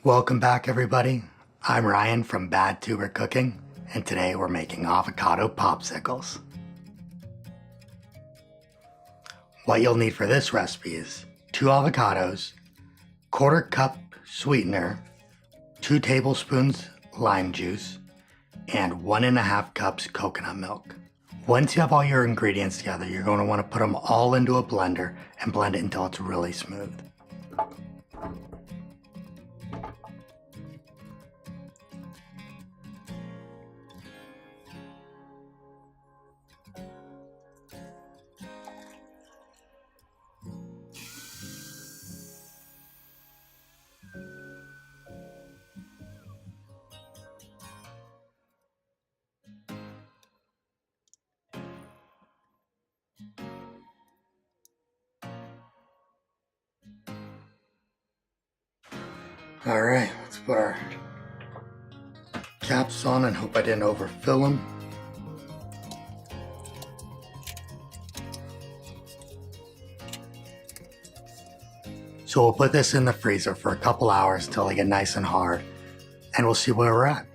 Welcome back, everybody. I'm Ryan from BadTuber Cooking, and today we're making avocado popsicles. What you'll need for this recipe is 2 avocados, 1/4 cup sweetener, 2 tablespoons lime juice, and 1.5 cups coconut milk. Once you have all your ingredients together, you're going to want to put them all into a blender and blend it until it's really smooth. Alright, let's put our caps on and hope I didn't overfill them. So we'll put this in the freezer for a couple hours until they get nice and hard, and we'll see where we're at.